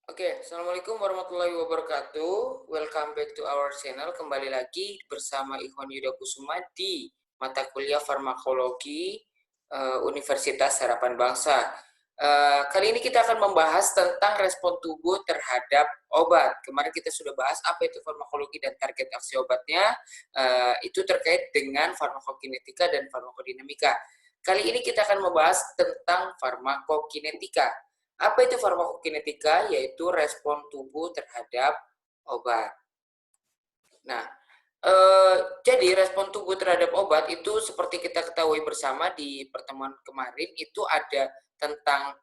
Oke, Assalamualaikum warahmatullahi wabarakatuh. Welcome back to our channel. Kembali lagi bersama Ikhwan Yuda Kusuma di mata kuliah farmakologi Universitas Harapan Bangsa. Kali ini kita akan membahas tentang respon tubuh terhadap obat. Kemarin kita sudah bahas apa itu farmakologi dan target aksi obatnya. Itu terkait dengan farmakokinetika dan farmakodinamika. Kali ini kita akan membahas tentang farmakokinetika. Apa itu farmakokinetika? Yaitu respon tubuh terhadap obat. Nah, jadi respon tubuh terhadap obat itu seperti kita ketahui bersama di pertemuan kemarin itu ada tentang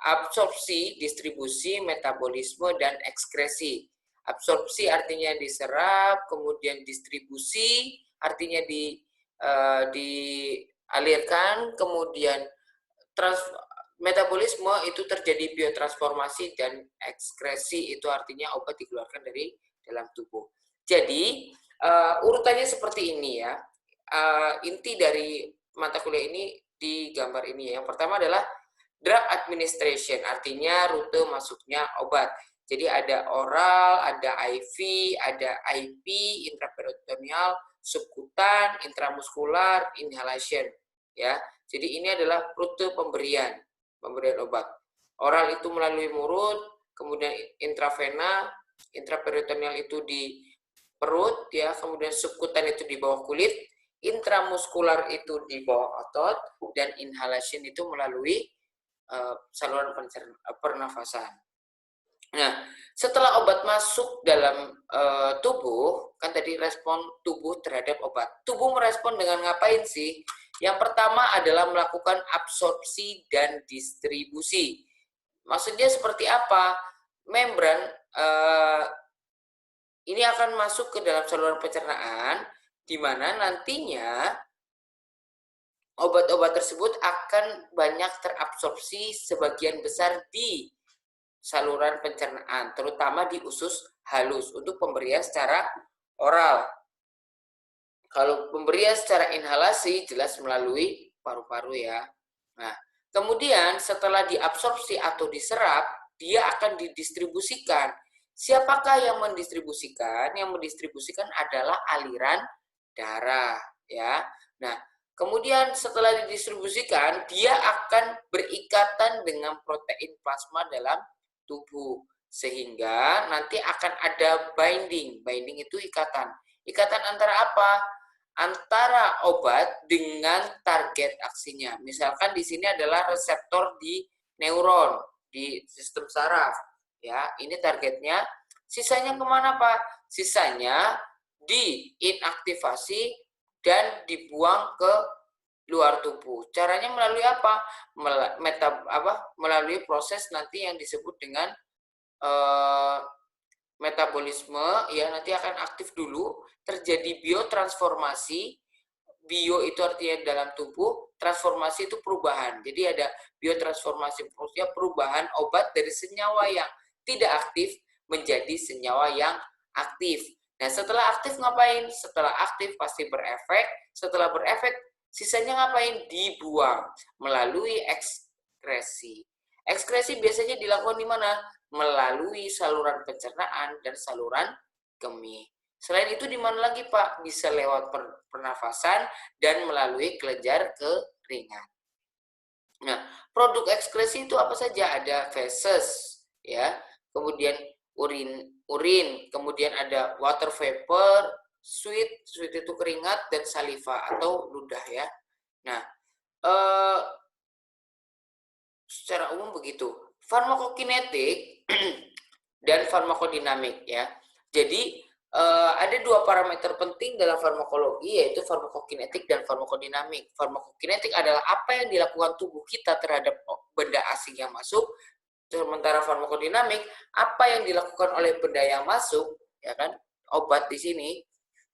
absorpsi, distribusi, metabolisme, dan ekskresi. Absorpsi artinya diserap, kemudian distribusi artinya dialirkan, kemudian metabolisme itu terjadi biotransformasi dan ekskresi itu artinya obat dikeluarkan dari dalam tubuh. Jadi urutannya seperti ini ya. Inti dari mata kuliah ini di gambar ini ya. Yang pertama adalah drug administration, artinya rute masuknya obat. Jadi ada oral, ada IV, ada IP, intraperitoneal, subkutan, intramuskular, inhalation. Ya, jadi ini adalah rute pemberian obat. Oral itu melalui mulut, kemudian intravena, intraperitoneal itu di perut ya, kemudian subkutan itu di bawah kulit, intramuskular itu di bawah otot, dan inhalation itu melalui saluran pernafasan. Nah, setelah obat masuk dalam tubuh, kan tadi respon tubuh terhadap obat. Tubuh merespon dengan ngapain sih? Yang pertama adalah melakukan absorpsi dan distribusi. Maksudnya seperti apa? Membran ini akan masuk ke dalam saluran pencernaan, di mana nantinya obat-obat tersebut akan banyak terabsorpsi sebagian besar di saluran pencernaan, terutama di usus halus untuk pemberian secara oral. Kalau pemberian secara inhalasi jelas melalui paru-paru ya. Nah, kemudian setelah diabsorpsi atau diserap, dia akan didistribusikan. Siapakah yang mendistribusikan? Yang mendistribusikan adalah aliran darah ya. Nah, kemudian setelah didistribusikan, dia akan berikatan dengan protein plasma dalam tubuh sehingga nanti akan ada binding. Binding itu ikatan. Ikatan antara apa? Antara obat dengan target aksinya. Misalkan di sini adalah reseptor di neuron, di sistem saraf. Ya, ini targetnya. Sisanya kemana Pak? Sisanya diinaktivasi dan dibuang ke luar tubuh. Caranya melalui apa? Melalui proses nanti yang disebut dengan metabolisme ya, nanti akan aktif dulu, terjadi biotransformasi. Bio itu artinya dalam tubuh, transformasi itu perubahan. Jadi ada biotransformasi, maksudnya perubahan obat dari senyawa yang tidak aktif menjadi senyawa yang aktif. Nah, setelah aktif ngapain? Setelah aktif pasti berefek. Setelah berefek, sisanya ngapain? Dibuang melalui ekskresi. Ekskresi biasanya dilakukan di mana? Melalui saluran pencernaan dan saluran kemih. Selain itu di mana lagi Pak? Bisa lewat pernafasan dan melalui kelenjar keringat. Nah, produk ekskresi itu apa saja? Ada feses, ya, kemudian urin, kemudian ada water vapor, sweat itu keringat, dan saliva atau ludah ya. Nah, secara umum begitu. Farmakokinetik dan farmakodinamik ya. Jadi ada dua parameter penting dalam farmakologi, yaitu farmakokinetik dan farmakodinamik. Farmakokinetik adalah apa yang dilakukan tubuh kita terhadap benda asing yang masuk, sementara farmakodinamik apa yang dilakukan oleh benda yang masuk, ya kan, obat di sini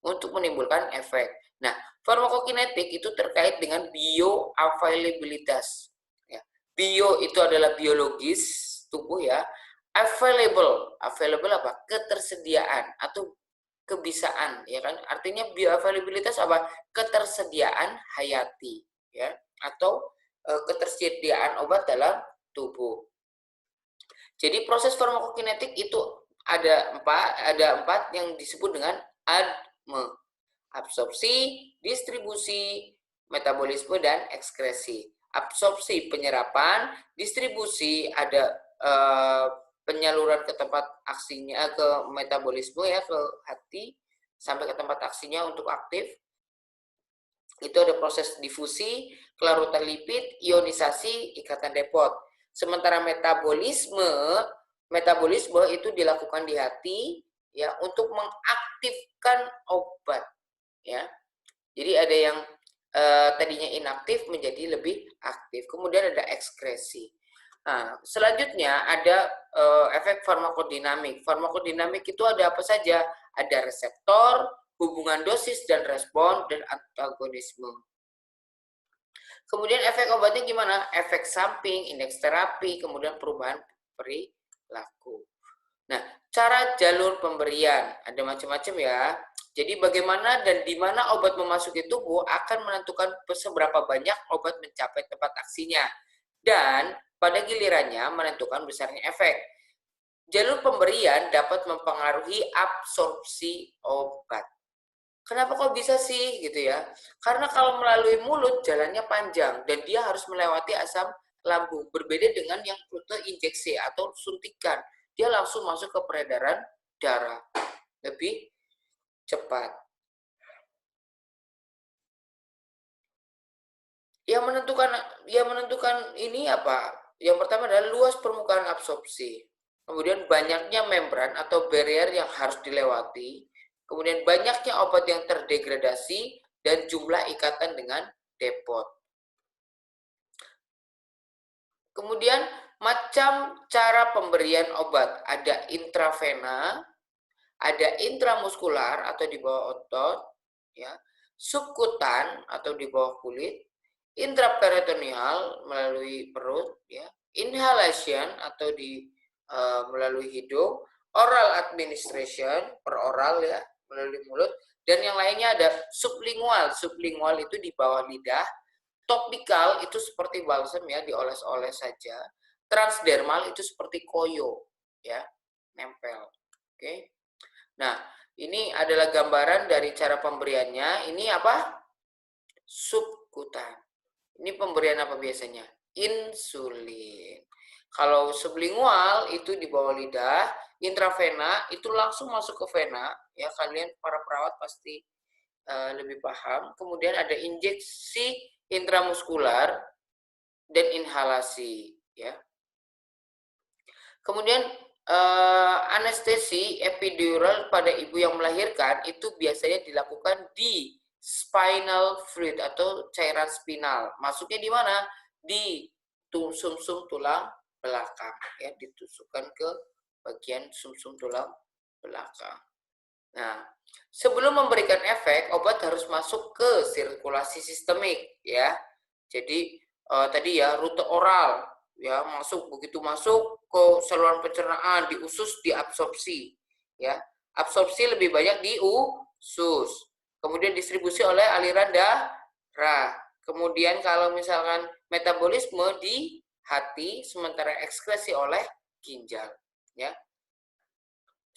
untuk menimbulkan efek. Nah, farmakokinetik itu terkait dengan bioavailabilitas. Ya. Bio itu adalah biologis tubuh ya. Available apa? Ketersediaan atau kebisaan, ya kan? Artinya bioavailabilitas apa? Ketersediaan hayati, ya, atau ketersediaan obat dalam tubuh. Jadi proses farmakokinetik itu ada empat yang disebut dengan ADME. Absorpsi, distribusi, metabolisme, dan ekskresi. Absorpsi penyerapan, distribusi ada penyaluran ke tempat aksinya, ke metabolisme ya, ke hati sampai ke tempat aksinya untuk aktif. Itu ada proses difusi, kelarutan lipid, ionisasi, ikatan depot. Sementara metabolisme itu dilakukan di hati ya untuk mengaktifkan obat ya. Jadi ada yang tadinya inaktif menjadi lebih aktif. Kemudian ada ekskresi. Nah, selanjutnya ada efek farmakodinamik. Farmakodinamik itu ada apa saja? Ada reseptor, hubungan dosis dan respon, dan antagonisme. Kemudian efek obatnya gimana? Efek samping, indeks terapi, kemudian perubahan perilaku. Nah, cara jalur pemberian ada macam-macam ya. Jadi bagaimana dan di mana obat memasuki tubuh akan menentukan seberapa banyak obat mencapai tempat aksinya. Dan pada gilirannya menentukan besarnya efek. Jalur pemberian dapat mempengaruhi absorpsi obat. Kenapa kok bisa sih gitu ya? Karena kalau melalui mulut jalannya panjang dan dia harus melewati asam lambung. Berbeda dengan yang rute injeksi atau suntikan. Dia langsung masuk ke peredaran darah. Lebih cepat. Yang menentukan ini apa? Yang pertama adalah luas permukaan absorpsi. Kemudian banyaknya membran atau barrier yang harus dilewati. Kemudian banyaknya obat yang terdegradasi dan jumlah ikatan dengan depot. Kemudian macam cara pemberian obat. Ada intravena, ada intramuskular atau di bawah otot, ya, subkutan atau di bawah kulit, intraperitoneal melalui perut, ya, inhalation atau melalui hidung, oral administration per oral ya melalui mulut, dan yang lainnya ada sublingual. Sublingual itu di bawah lidah. Topikal itu seperti balsam ya, dioles-oles saja. Transdermal itu seperti koyo ya, nempel. Oke. Nah, ini adalah gambaran dari cara pemberiannya. Ini apa? Subkutan. Ini pemberian apa biasanya? Insulin. Kalau sublingual itu di bawah lidah, intravena itu langsung masuk ke vena. Ya, kalian para perawat pasti lebih paham. Kemudian ada injeksi intramuskular dan inhalasi. Ya. Kemudian anestesi epidural pada ibu yang melahirkan itu biasanya dilakukan di spinal fluid atau cairan spinal. Masuknya di mana? Di sumsum tulang belakang. Ya, ditusukkan ke bagian sumsum tulang belakang. Nah, sebelum memberikan efek, obat harus masuk ke sirkulasi sistemik, ya. Jadi tadi ya rute oral, ya begitu masuk ke saluran pencernaan, di usus diabsorpsi, ya. Absorpsi lebih banyak di usus. Kemudian distribusi oleh aliran darah. Kemudian kalau misalkan metabolisme di hati, sementara ekskresi oleh ginjal, ya.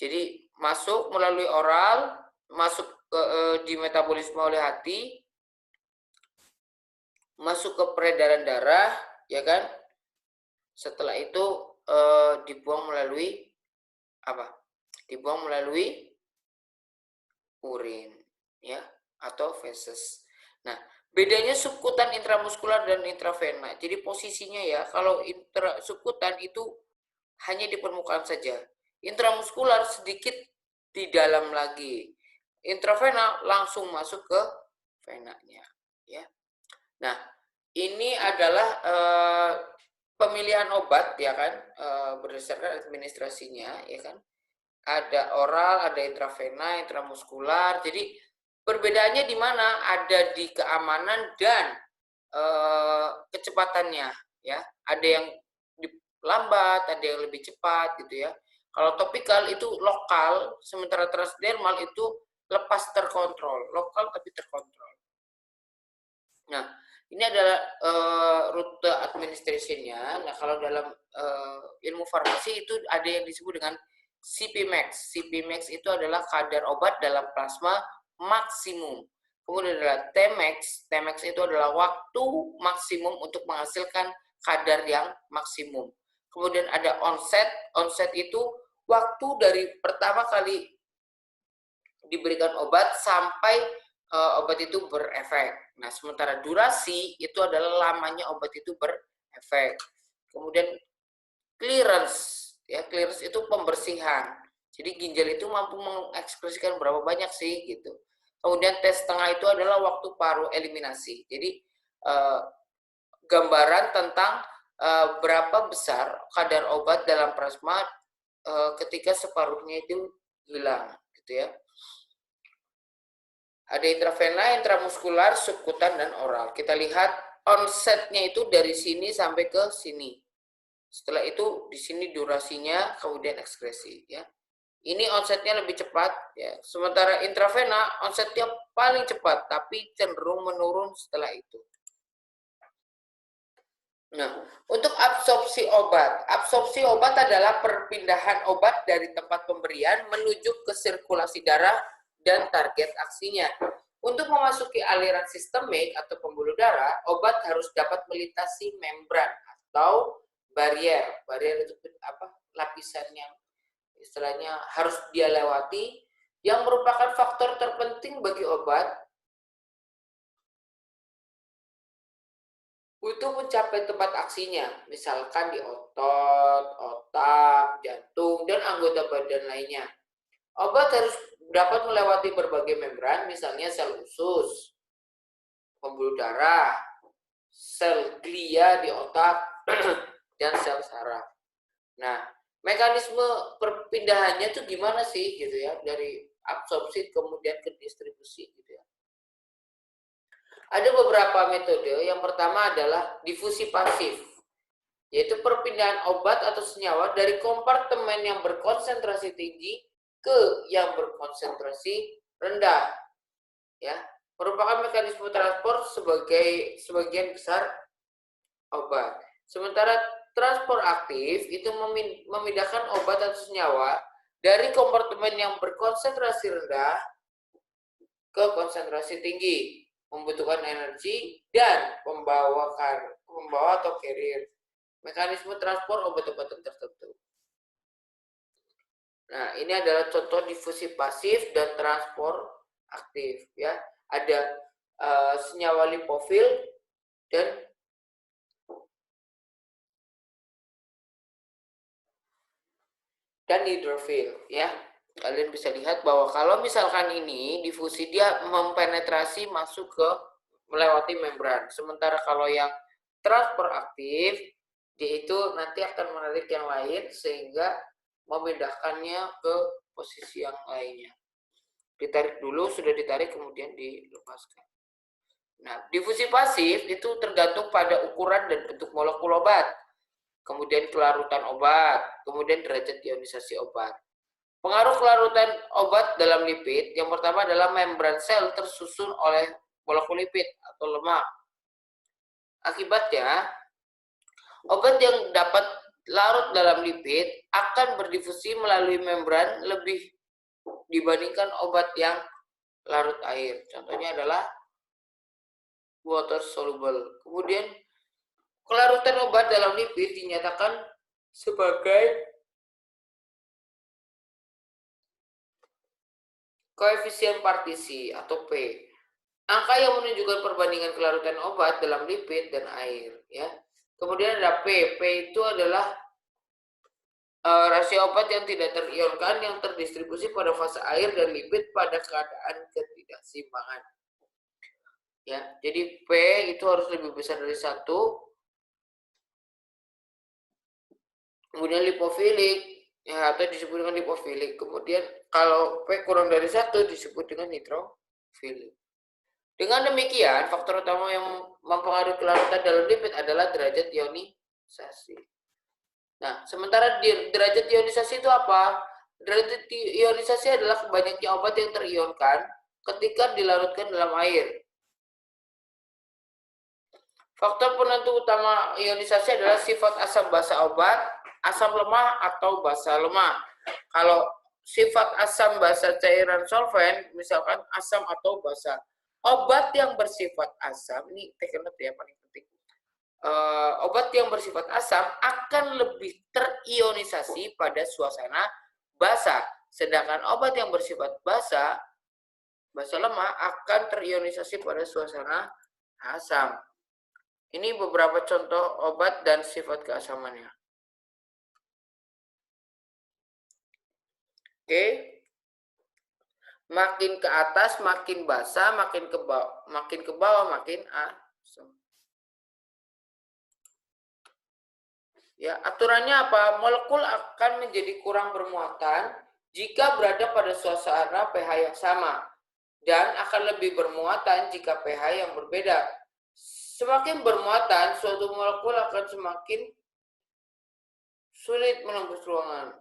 Jadi masuk melalui oral, masuk di metabolisme oleh hati, masuk ke peredaran darah, ya kan? Setelah itu dibuang melalui apa? Dibuang melalui urin, ya, atau feses. Nah, bedanya subkutan, intramuskular, dan intravena. Jadi posisinya ya, kalau subkutan itu hanya di permukaan saja. Intramuskular sedikit di dalam lagi. Intravena langsung masuk ke venanya, ya. Nah, ini adalah pemilihan obat ya kan, berdasarkan administrasinya ya kan. Ada oral, ada intravena, intramuskular. Jadi perbedaannya di mana? Ada di keamanan dan kecepatannya ya. Ada yang lambat, ada yang lebih cepat gitu ya. Kalau topikal itu lokal, sementara transdermal itu lepas terkontrol, lokal tapi terkontrol. Nah, Ini adalah rute administration-nya. Nah, kalau dalam ilmu farmasi itu ada yang disebut dengan CP-max. CP-max itu adalah kadar obat dalam plasma maksimum. Kemudian adalah Tmax. Tmax itu adalah waktu maksimum untuk menghasilkan kadar yang maksimum. Kemudian ada onset. Onset itu waktu dari pertama kali diberikan obat sampai obat itu berefek. Nah, sementara durasi itu adalah lamanya obat itu berefek. Kemudian clearance, ya clearance itu pembersihan. Jadi ginjal itu mampu mengekspresikan berapa banyak sih gitu. Kemudian tes tengah itu adalah waktu paruh eliminasi. Jadi gambaran tentang berapa besar kadar obat dalam plasma ketika separuhnya itu hilang, gitu ya. Ada intravena, intramuskular, subkutan, dan oral. Kita lihat onsetnya itu dari sini sampai ke sini. Setelah itu di sini durasinya, kemudian ekskresi. Ya, ini onsetnya lebih cepat. Ya, sementara intravena onsetnya paling cepat, tapi cenderung menurun setelah itu. Nah, untuk absorpsi obat adalah perpindahan obat dari tempat pemberian menuju ke sirkulasi darah dan target aksinya. Untuk memasuki aliran sistemik atau pembuluh darah, obat harus dapat melintasi membran atau barier. Barier itu apa? Lapisan yang istilahnya harus dia lewati, yang merupakan faktor terpenting bagi obat untuk mencapai tempat aksinya, misalkan di otot, otak, jantung, dan anggota badan lainnya. Obat harus dapat melewati berbagai membran, misalnya sel usus, pembuluh darah, sel glia di otak, dan sel saraf. Nah, mekanisme perpindahannya itu gimana sih gitu ya, dari absorpsi kemudian ke distribusi gitu ya. Ada beberapa metode. Yang pertama adalah difusi pasif, yaitu perpindahan obat atau senyawa dari kompartemen yang berkonsentrasi tinggi ke yang berkonsentrasi rendah. Ya, merupakan mekanisme transport sebagai sebagian besar obat. Sementara transport aktif itu memindahkan obat atau senyawa dari kompartemen yang berkonsentrasi rendah ke konsentrasi tinggi, membutuhkan energi dan pembawa atau carrier. Mekanisme transport obat-obatan tertentu. Nah, ini adalah contoh difusi pasif dan transport aktif ya. Ada senyawa lipofil dan hidrofil ya. Kalian bisa lihat bahwa kalau misalkan ini difusi, dia mempenetrasi masuk ke melewati membran. Sementara kalau yang transport aktif, dia itu nanti akan menarik yang lain sehingga memindahkannya ke posisi yang lainnya. Ditarik dulu, sudah ditarik kemudian dilepaskan. Nah, difusi pasif itu tergantung pada ukuran dan bentuk molekul obat, kemudian kelarutan obat, kemudian derajat ionisasi obat. Pengaruh kelarutan obat dalam lipid, yang pertama adalah membran sel tersusun oleh molekul lipid atau lemak. Akibatnya, obat yang dapat larut dalam lipid akan berdifusi melalui membran lebih dibandingkan obat yang larut air. Contohnya adalah water soluble. Kemudian, kelarutan obat dalam lipid dinyatakan sebagai koefisien partisi atau P. Angka yang menunjukkan perbandingan kelarutan obat dalam lipid dan air. Ya. Kemudian ada P. P itu adalah rasio obat yang tidak terionkan yang terdistribusi pada fase air dan lipid pada keadaan ketidakseimbangan. Ya, jadi P itu harus lebih besar dari 1. Kemudian lipofilik, ya, atau disebut dengan lipofilik. Kemudian kalau P kurang dari 1 disebut dengan nitrofilik. Dengan demikian, faktor utama yang mempengaruhi kelarutan dalam lipid adalah derajat ionisasi. Nah, sementara derajat ionisasi itu apa? Derajat ionisasi adalah banyaknya obat yang terionkan ketika dilarutkan dalam air. Faktor penentu utama ionisasi adalah sifat asam basa obat, asam lemah atau basa lemah. Kalau sifat asam basa cairan solvent, misalkan asam atau basa. Obat yang bersifat asam, ini take note ya, paling penting. Obat yang bersifat asam akan lebih terionisasi pada suasana basa. Sedangkan obat yang bersifat basa lemah akan terionisasi pada suasana asam. Ini beberapa contoh obat dan sifat keasamannya. Oke. Makin ke atas makin basa, makin ke bawah makin asam. Ya, aturannya apa? Molekul akan menjadi kurang bermuatan jika berada pada suasana pH yang sama dan akan lebih bermuatan jika pH yang berbeda. Semakin bermuatan, suatu molekul akan semakin sulit menembus ruangan.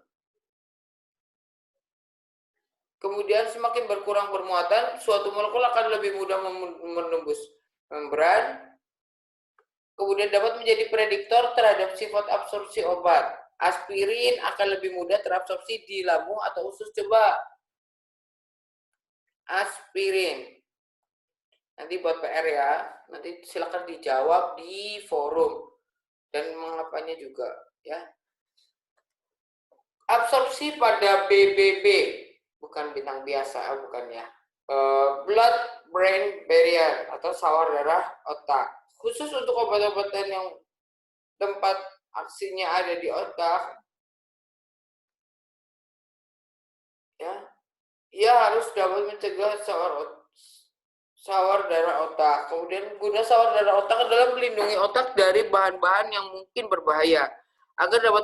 Kemudian semakin berkurang bermuatan, suatu molekul akan lebih mudah menembus membran. Kemudian dapat menjadi prediktor terhadap sifat absorpsi obat. Aspirin akan lebih mudah terabsorpsi di lambung atau usus. Coba aspirin. Nanti buat PR ya, nanti silakan dijawab di forum dan mengapanya juga ya. Absorpsi pada BBB, bukan bintang biasa, bukan ya. Blood brain barrier atau sawar darah otak. Khusus untuk obat-obatan yang tempat aksinya ada di otak, ya harus dapat mencegah sawar darah otak. Kemudian guna sawar darah otak adalah melindungi otak dari bahan-bahan yang mungkin berbahaya. Agar dapat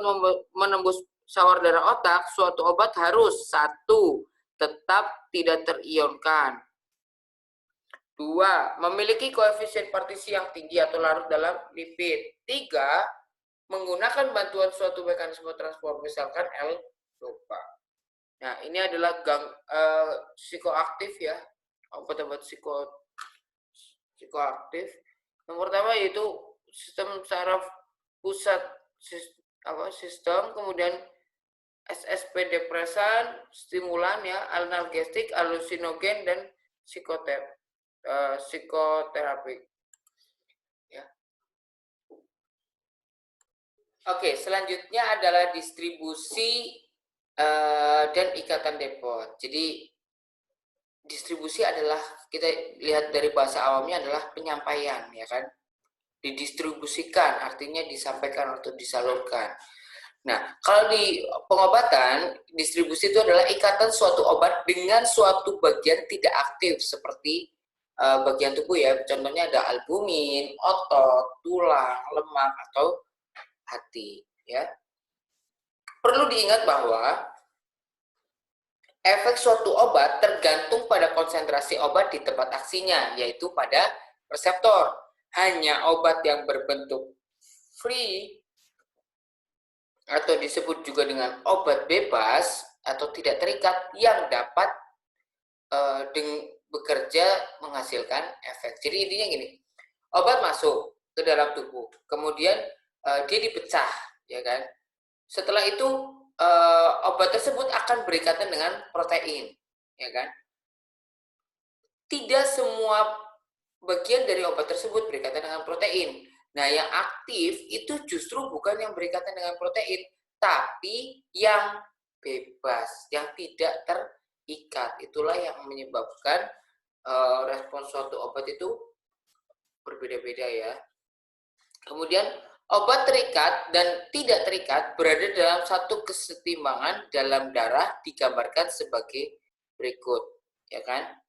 menembus sawar darah otak, suatu obat harus 1. Tetap tidak terionkan. 2. Memiliki koefisien partisi yang tinggi atau larut dalam lipid. 3. Menggunakan bantuan suatu mekanisme transport, misalkan L-dopa. Nah, ini adalah psikoaktif ya. Obat-obat psikoaktif. Yang pertama yaitu sistem saraf pusat sistem, kemudian SSP depresan, stimulan ya, analgesik, halusinogen dan psikoterapik. Ya. Oke, selanjutnya adalah distribusi dan ikatan depot. Jadi distribusi adalah, kita lihat dari bahasa awamnya adalah penyampaian, ya kan? Didistribusikan artinya disampaikan atau disalurkan. Nah, kalau di pengobatan, distribusi itu adalah ikatan suatu obat dengan suatu bagian tidak aktif seperti bagian tubuh ya. Contohnya ada albumin, otot, tulang, lemak atau hati, ya. Perlu diingat bahwa efek suatu obat tergantung pada konsentrasi obat di tempat aksinya, yaitu pada reseptor. Hanya obat yang berbentuk free atau disebut juga dengan obat bebas atau tidak terikat yang dapat bekerja menghasilkan efek. Jadi intinya gini, obat masuk ke dalam tubuh, kemudian dia dipecah, ya kan? Setelah itu obat tersebut akan berikatan dengan protein, ya kan? Tidak semua bagian dari obat tersebut berikatan dengan protein. Nah, yang aktif itu justru bukan yang berikatan dengan protein, tapi yang bebas, yang tidak terikat. Itulah yang menyebabkan respons suatu obat itu berbeda-beda ya. Kemudian obat terikat dan tidak terikat berada dalam satu kesetimbangan dalam darah digambarkan sebagai berikut, ya kan?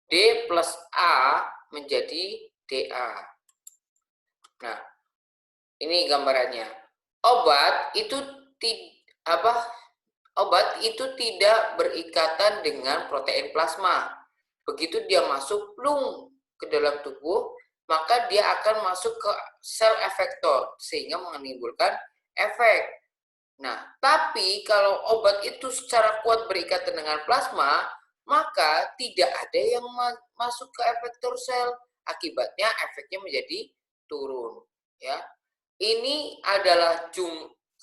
D plus A menjadi DA. Nah, ini gambarannya. Obat itu tidak berikatan dengan protein plasma. Begitu dia masuk plung ke dalam tubuh, maka dia akan masuk ke sel efektor sehingga menimbulkan efek. Nah, tapi kalau obat itu secara kuat berikatan dengan plasma, maka tidak ada yang masuk ke efektor sel. Akibatnya efeknya menjadi turun. Ya, ini adalah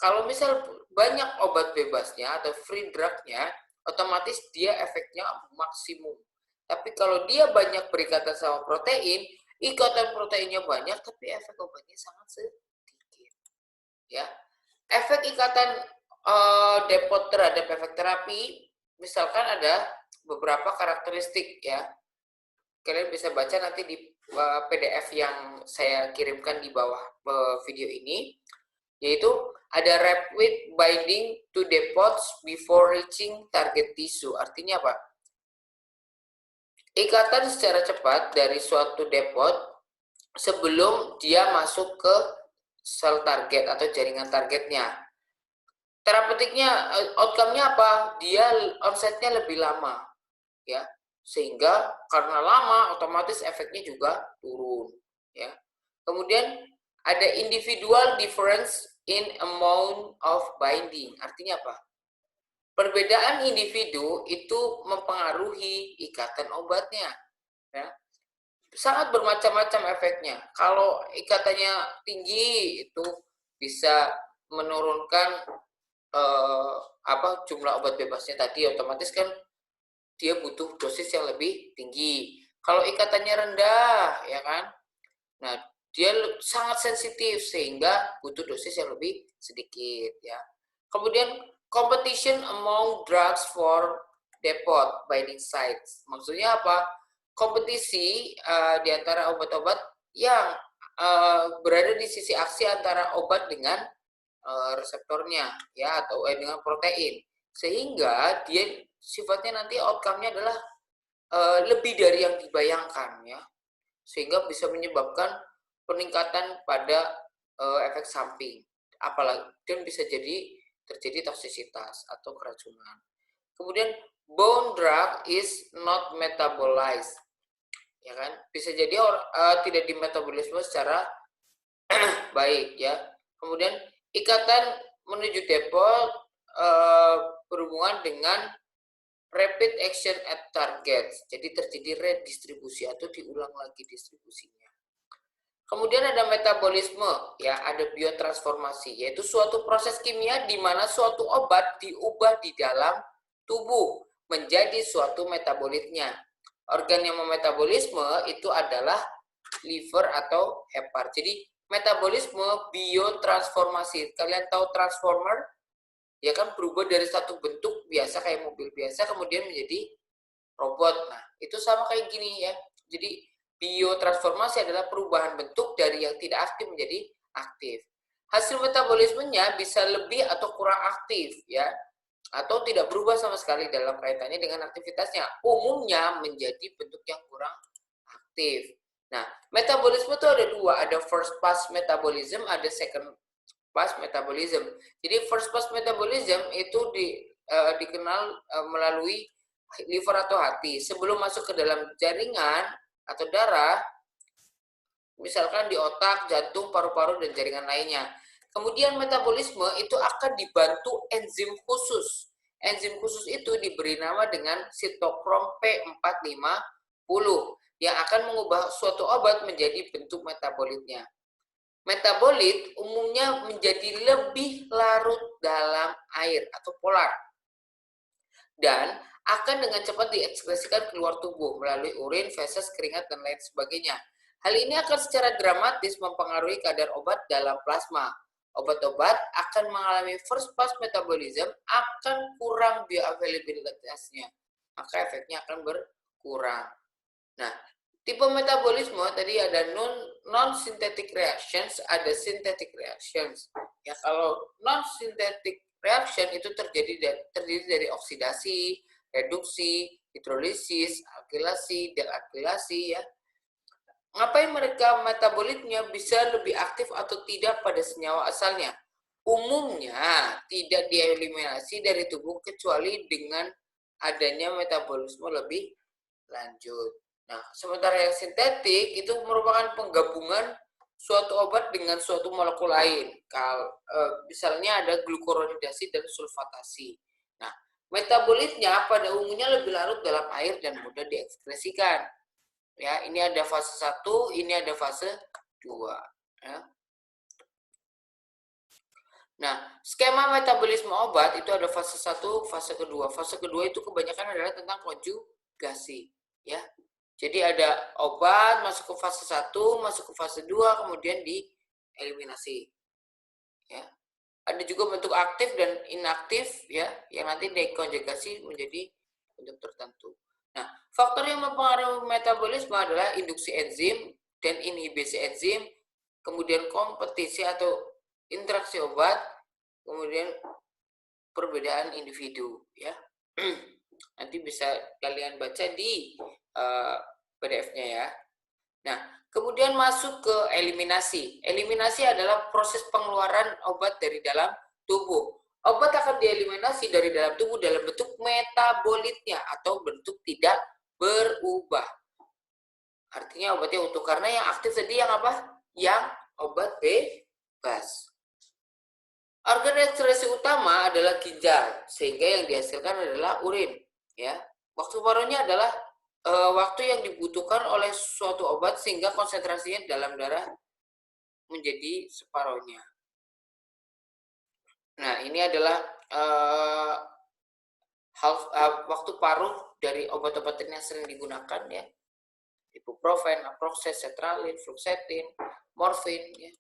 kalau misal banyak obat bebasnya atau free drug-nya, otomatis dia efeknya maksimum. Tapi kalau dia banyak berikatan sama protein, ikatan proteinnya banyak, tapi efek obatnya sangat sedikit. Ya, efek ikatan depot terhadap efek terapi, misalkan ada beberapa karakteristik ya. Kalian bisa baca nanti di PDF yang saya kirimkan di bawah video ini, yaitu ada rapid binding to depots before reaching target tissue. Artinya apa? Ikatan secara cepat dari suatu depot sebelum dia masuk ke sel target atau jaringan targetnya. Terapeutiknya, outcome-nya apa? Dia onsetnya lebih lama, ya, sehingga karena lama otomatis efeknya juga turun, ya. Kemudian ada individual difference in amount of binding. Artinya apa? Perbedaan individu itu mempengaruhi ikatan obatnya, ya. Sangat bermacam-macam efeknya. Kalau ikatannya tinggi itu bisa menurunkan jumlah obat bebasnya tadi, otomatis kan dia butuh dosis yang lebih tinggi. Kalau ikatannya rendah, ya kan, nah dia sangat sensitif sehingga butuh dosis yang lebih sedikit, ya. Kemudian competition among drugs for depot binding sites. Maksudnya apa? Kompetisi di antara obat-obat yang berada di sisi aksi antara obat dengan reseptornya, ya, atau dengan protein, sehingga dia sifatnya nanti outcome-nya adalah lebih dari yang dibayangkan, ya, sehingga bisa menyebabkan peningkatan pada efek samping, apalagi dan bisa jadi terjadi toksisitas atau keracunan. Kemudian bone drug is not metabolized, ya kan, bisa jadi tidak dimetabolisme secara baik, ya. Kemudian ikatan menuju depot berhubungan dengan rapid action at target, jadi terjadi redistribusi atau diulang lagi distribusinya. Kemudian ada metabolisme, ya, ada biotransformasi, yaitu suatu proses kimia di mana suatu obat diubah di dalam tubuh menjadi suatu metabolitnya. Organ yang memetabolisme itu adalah liver atau hepar. Jadi metabolisme biotransformasi. Kalian tahu transformer? Ya kan, berubah dari satu bentuk biasa kayak mobil biasa kemudian menjadi robot. Nah, itu sama kayak gini, ya. Jadi biotransformasi adalah perubahan bentuk dari yang tidak aktif menjadi aktif. Hasil metabolismenya bisa lebih atau kurang aktif, ya, atau tidak berubah sama sekali dalam kaitannya dengan aktivitasnya. Umumnya menjadi bentuk yang kurang aktif. Nah, metabolisme itu ada dua, ada first pass metabolism, ada second pass metabolism. Jadi first pass metabolism itu dikenal melalui liver atau hati. Sebelum masuk ke dalam jaringan atau darah, misalkan di otak, jantung, paru-paru, dan jaringan lainnya. Kemudian metabolisme itu akan dibantu enzim khusus. Enzim khusus itu diberi nama dengan sitokrom P450 yang akan mengubah suatu obat menjadi bentuk metabolitnya. Metabolit umumnya menjadi lebih larut dalam air atau polar dan akan dengan cepat diekspresikan keluar tubuh melalui urin, feses, keringat, dan lain sebagainya. Hal ini akan secara dramatis mempengaruhi kadar obat dalam plasma. Obat-obat akan mengalami first pass metabolism, akan kurang bioavailabilitasnya, maka efeknya akan berkurang. Nah, tipe metabolisme tadi ada non-synthetic reactions, ada synthetic reactions. Ya, kalau non-synthetic reaction itu terdiri dari oksidasi, reduksi, hidrolisis, alkilasi, delaktilasi, ya. Ngapain mereka metabolitnya bisa lebih aktif atau tidak pada senyawa asalnya? Umumnya tidak dieliminasi dari tubuh kecuali dengan adanya metabolisme lebih lanjut. Nah, sementara yang sintetik itu merupakan penggabungan suatu obat dengan suatu molekul lain. Misalnya ada glukuronidasi dan sulfatasi. Nah, metabolitnya pada umumnya lebih larut dalam air dan mudah diekspresikan. Ya, ini ada fase 1, ini ada fase 2. Ya. Nah, skema metabolisme obat itu ada fase 1, fase kedua. Fase kedua itu kebanyakan adalah tentang konjugasi, ya. Jadi ada obat masuk ke fase 1, masuk ke fase 2, kemudian dieliminasi. Ya. Ada juga bentuk aktif dan inaktif, ya, yang nanti dekonjugasi menjadi bentuk tertentu. Nah, faktor yang mempengaruhi metabolisme adalah induksi enzim dan inhibisi enzim, kemudian kompetisi atau interaksi obat, kemudian perbedaan individu, ya. Nanti bisa kalian baca di PDF-nya, ya. Nah, kemudian masuk ke eliminasi. Eliminasi adalah proses pengeluaran obat dari dalam tubuh. Obat akan dieliminasi dari dalam tubuh dalam bentuk metabolitnya atau bentuk tidak berubah. Artinya obatnya utuh, karena yang aktif tadi yang apa? Yang obat bebas. Organ ekskresi utama adalah ginjal, sehingga yang dihasilkan adalah urin. Ya, waktu paruhnya adalah waktu yang dibutuhkan oleh suatu obat sehingga konsentrasinya dalam darah menjadi separohnya. Nah, ini adalah waktu paruh dari obat-obatan yang sering digunakan, ya. Ibuprofen, naproxen, sertralin, fluoxetine, morfin, ya.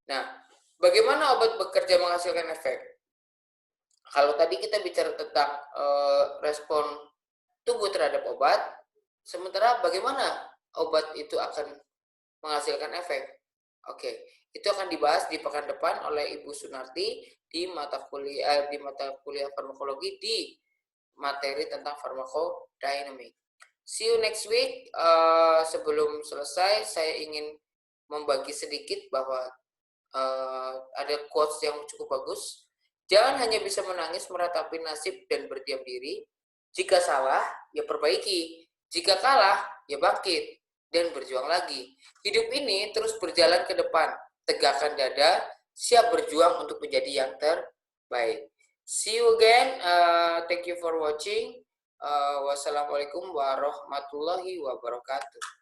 Nah, bagaimana obat bekerja menghasilkan efek? Kalau tadi kita bicara tentang respon tubuh terhadap obat, sementara bagaimana obat itu akan menghasilkan efek? Oke, itu akan dibahas di pekan depan oleh Ibu Sunarti di mata kuliah farmakologi di materi tentang farmakodynamic. See you next week. Sebelum selesai, saya ingin membagi sedikit bahwa ada quotes yang cukup bagus. Jangan hanya bisa menangis meratapi nasib dan berdiam diri. Jika salah, ya perbaiki. Jika kalah, ya bangkit dan berjuang lagi. Hidup ini terus berjalan ke depan. Tegakkan dada, siap berjuang untuk menjadi yang terbaik. See you again. Thank you for watching. Wassalamualaikum warahmatullahi wabarakatuh.